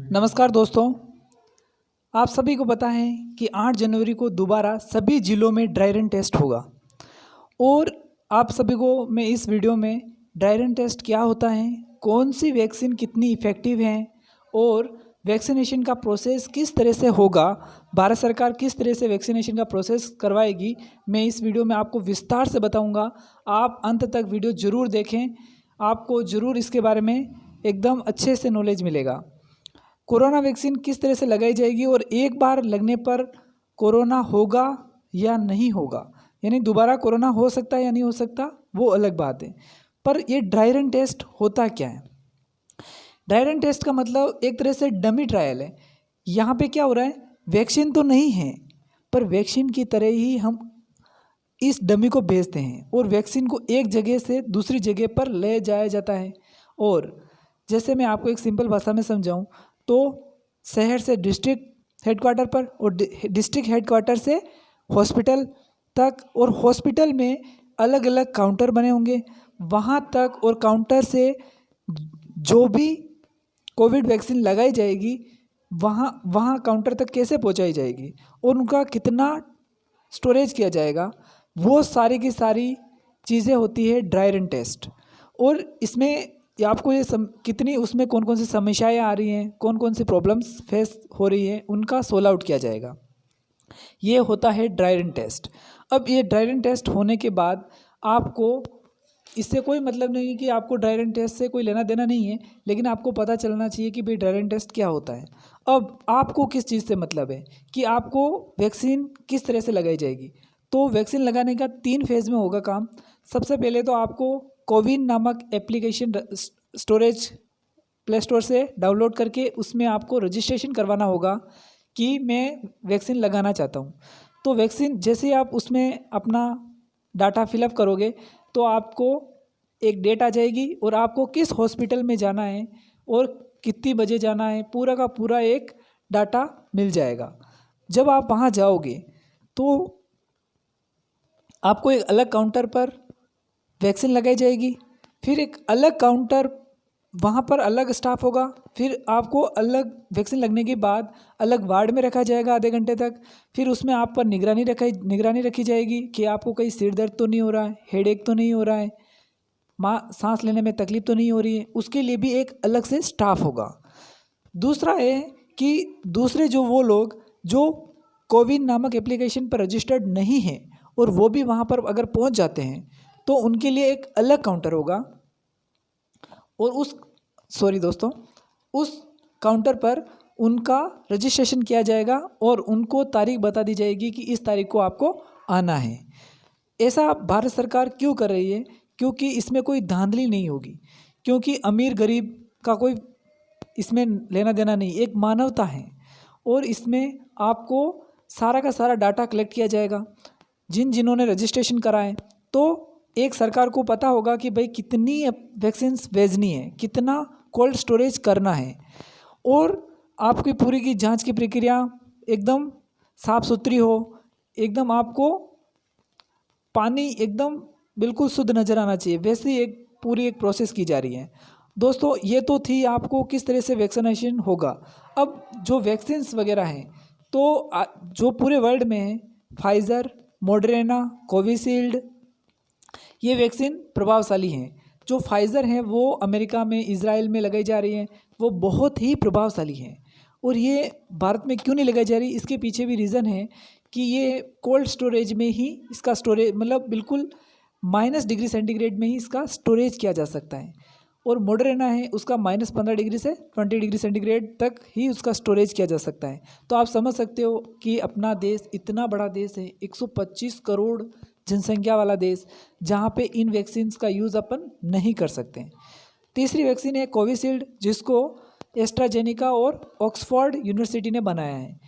नमस्कार दोस्तों, आप सभी को पता है कि 8 जनवरी को दोबारा सभी ज़िलों में ड्राई रन टेस्ट होगा। और आप सभी को मैं इस वीडियो में ड्राई रन टेस्ट क्या होता है, कौन सी वैक्सीन कितनी इफ़ेक्टिव है और वैक्सीनेशन का प्रोसेस किस तरह से होगा, भारत सरकार किस तरह से वैक्सीनेशन का प्रोसेस करवाएगी, मैं इस वीडियो में आपको विस्तार से बताऊंगा। आप अंत तक वीडियो ज़रूर देखें, आपको ज़रूर इसके बारे में एकदम अच्छे से नॉलेज मिलेगा। कोरोना वैक्सीन किस तरह से लगाई जाएगी और एक बार लगने पर कोरोना होगा या नहीं होगा, यानी दोबारा कोरोना हो सकता है या नहीं हो सकता, वो अलग बात है। पर ये ड्राई रन टेस्ट होता क्या है? ड्राई रन टेस्ट का मतलब एक तरह से डमी ट्रायल है। यहाँ पे क्या हो रहा है, वैक्सीन तो नहीं है पर वैक्सीन की तरह ही हम इस डमी को भेजते हैं और वैक्सीन को एक जगह से दूसरी जगह पर ले जाया जाता है। और जैसे मैं आपको एक सिंपल भाषा में समझाऊं तो शहर से डिस्ट्रिक्ट हेडक्वार्टर पर और डिस्ट्रिक्ट हेडक्वार्टर से हॉस्पिटल तक, और हॉस्पिटल में अलग अलग काउंटर बने होंगे वहाँ तक, और काउंटर से जो भी कोविड वैक्सीन लगाई जाएगी वहाँ वहाँ काउंटर तक कैसे पहुँचाई जाएगी और उनका कितना स्टोरेज किया जाएगा, वो सारी की सारी चीज़ें होती है ड्राई रन टेस्ट। और इसमें आपको ये कितनी उसमें कौन कौन सी समस्याएं आ रही हैं, कौन कौन सी प्रॉब्लम्स फेस हो रही हैं, उनका सोल्व आउट किया जाएगा। ये होता है ड्राई रन टेस्ट। अब ये ड्राई रन टेस्ट होने के बाद आपको इससे कोई मतलब नहीं है कि आपको ड्राई रन टेस्ट से कोई लेना देना नहीं है, लेकिन आपको पता चलना चाहिए कि भाई ड्राई रन टेस्ट क्या होता है। अब आपको किस चीज़ से मतलब है कि आपको वैक्सीन किस तरह से लगाई जाएगी। तो वैक्सीन लगाने का 3 फेज़ में होगा काम। सबसे पहले तो आपको कोविन नामक एप्लीकेशन स्टोरेज प्ले स्टोर से डाउनलोड करके उसमें आपको रजिस्ट्रेशन करवाना होगा कि मैं वैक्सीन लगाना चाहता हूँ। तो वैक्सीन जैसे आप उसमें अपना डाटा फिलअप करोगे तो आपको एक डेट आ जाएगी और आपको किस हॉस्पिटल में जाना है और कितनी बजे जाना है, पूरा का पूरा एक डाटा मिल जाएगा। जब आप वहाँ जाओगे तो आपको एक अलग काउंटर पर वैक्सीन लगाई जाएगी, फिर एक अलग काउंटर वहाँ पर अलग स्टाफ होगा, फिर आपको अलग वैक्सीन लगने के बाद अलग वार्ड में रखा जाएगा आधे घंटे तक। फिर उसमें आप पर निगरानी रखी जाएगी कि आपको कहीं सिर दर्द तो नहीं हो रहा है, हेडेक तो नहीं हो रहा है, सांस लेने में तकलीफ तो नहीं हो रही है, उसके लिए भी एक अलग से स्टाफ होगा। दूसरा है कि दूसरे जो वो लोग जो कोविन नामक एप्लीकेशन पर रजिस्टर्ड नहीं हैं और वो भी वहाँ पर अगर पहुँच जाते हैं तो उनके लिए एक अलग काउंटर होगा। और उस काउंटर पर उनका रजिस्ट्रेशन किया जाएगा और उनको तारीख बता दी जाएगी कि इस तारीख को आपको आना है। ऐसा भारत सरकार क्यों कर रही है? क्योंकि इसमें कोई धांधली नहीं होगी, क्योंकि अमीर गरीब का कोई इसमें लेना देना नहीं, एक मानवता है। और इसमें आपको सारा का सारा डाटा कलेक्ट किया जाएगा जिन्होंने रजिस्ट्रेशन कराए। तो एक सरकार को पता होगा कि भाई कितनी वैक्सीन्स भेजनी है, कितना कोल्ड स्टोरेज करना है, और आपकी पूरी की जांच की प्रक्रिया एकदम साफ़ सुथरी हो, एकदम आपको पानी एकदम बिल्कुल शुद्ध नज़र आना चाहिए, वैसी एक पूरी एक प्रोसेस की जा रही है। दोस्तों ये तो थी आपको किस तरह से वैक्सीनेशन होगा। अब जो वैक्सीन्स वगैरह हैं तो जो पूरे वर्ल्ड में है, फाइज़र, मॉडर्ना, कोविशील्ड, ये वैक्सीन प्रभावशाली हैं। जो फाइज़र हैं वो अमेरिका में, इज़राइल में लगाई जा रही हैं, वो बहुत ही प्रभावशाली हैं। और ये भारत में क्यों नहीं लगाई जा रही, इसके पीछे भी रीज़न है कि ये कोल्ड स्टोरेज में ही इसका स्टोरेज, मतलब बिल्कुल -डिग्री सेंटीग्रेड में ही इसका स्टोरेज किया जा सकता है। और मॉडर्ना है उसका -15 डिग्री से 20 डिग्री सेंटीग्रेड तक ही उसका स्टोरेज किया जा सकता है। तो आप समझ सकते हो कि अपना देश इतना बड़ा देश है, 125 करोड़ जनसंख्या वाला देश, जहाँ पे इन वैक्सीन्स का यूज़ अपन नहीं कर सकते हैं। तीसरी वैक्सीन है कोविशील्ड, जिसको एस्ट्राजेनेका और ऑक्सफोर्ड यूनिवर्सिटी ने बनाया है।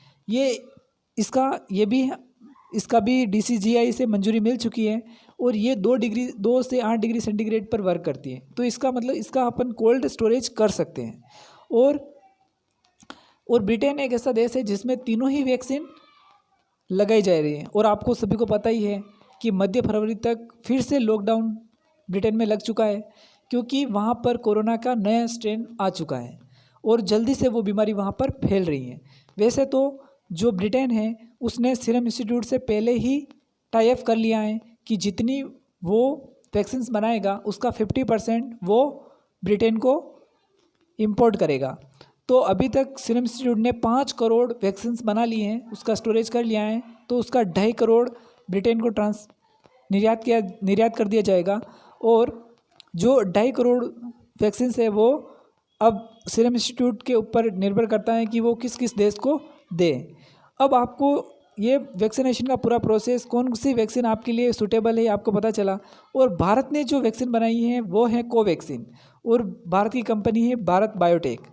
इसका भी DCGI से मंजूरी मिल चुकी है और ये 2 से 8 डिग्री सेंटीग्रेड पर वर्क करती है। तो इसका मतलब इसका अपन कोल्ड स्टोरेज कर सकते हैं। और ब्रिटेन एक ऐसा देश है जिसमें तीनों ही वैक्सीन लगाई जा रही है। और आपको सभी को पता ही है कि मध्य फरवरी तक फिर से लॉकडाउन ब्रिटेन में लग चुका है, क्योंकि वहाँ पर कोरोना का नया स्ट्रेन आ चुका है। और जल्दी से वो बीमारी वहाँ पर फैल रही है। वैसे तो जो ब्रिटेन है उसने सीरम इंस्टीट्यूट से पहले ही टाई अप कर लिया है कि जितनी वो वैक्सीन्स बनाएगा उसका 50% वो ब्रिटेन को इंपोर्ट करेगा। तो अभी तक सीरम इंस्टीट्यूट ने 5 करोड़ वैक्सीन्स बना लिए हैं, उसका स्टोरेज कर लिया है, तो उसका 2.5 करोड़ ब्रिटेन को निर्यात कर दिया जाएगा। और जो 2.5 करोड़ वैक्सीन्स है वो अब सीरम इंस्टीट्यूट के ऊपर निर्भर करता है कि वो किस किस देश को दे। अब आपको ये वैक्सीनेशन का पूरा प्रोसेस, कौन सी वैक्सीन आपके लिए सूटेबल है आपको पता चला। और भारत ने जो वैक्सीन बनाई है वो है कोवैक्सीन, और भारत की कंपनी है भारत बायोटेक।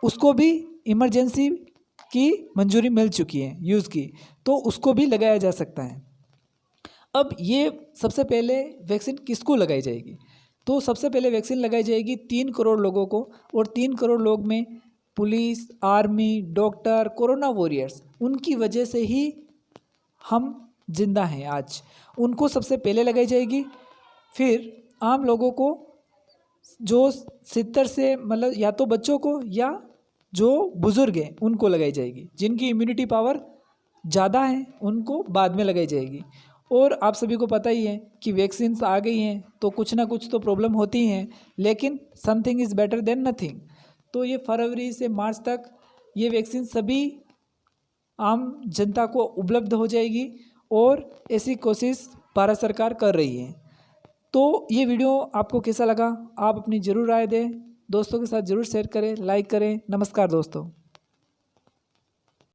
उसको भी इमरजेंसी की मंजूरी मिल चुकी है यूज़ की, तो उसको भी लगाया जा सकता है। अब ये सबसे पहले वैक्सीन किसको लगाई जाएगी, तो सबसे पहले वैक्सीन लगाई जाएगी 3 करोड़ लोगों को। और 3 करोड़ लोग में police, army, doctor, corona warriors, उनकी वजह से ही हम जिंदा हैं आज, उनको सबसे पहले लगाई जाएगी। फिर आम लोगों को, जो 70 से मतलब या तो बच्चों को या जो बुज़ुर्ग हैं उनको लगाई जाएगी। जिनकी इम्यूनिटी पावर ज़्यादा है उनको बाद में लगाई जाएगी। और आप सभी को पता ही है कि वैक्सीन्स आ गई हैं तो कुछ ना कुछ तो प्रॉब्लम होती हैं, लेकिन something is better than nothing. तो ये फरवरी से मार्च तक ये वैक्सीन सभी आम जनता को उपलब्ध हो जाएगी, और ऐसी कोशिश भारत सरकार कर रही है। तो ये वीडियो आपको कैसा लगा, आप अपनी ज़रूर राय दें, दोस्तों के साथ ज़रूर शेयर करें, लाइक करें। नमस्कार दोस्तों।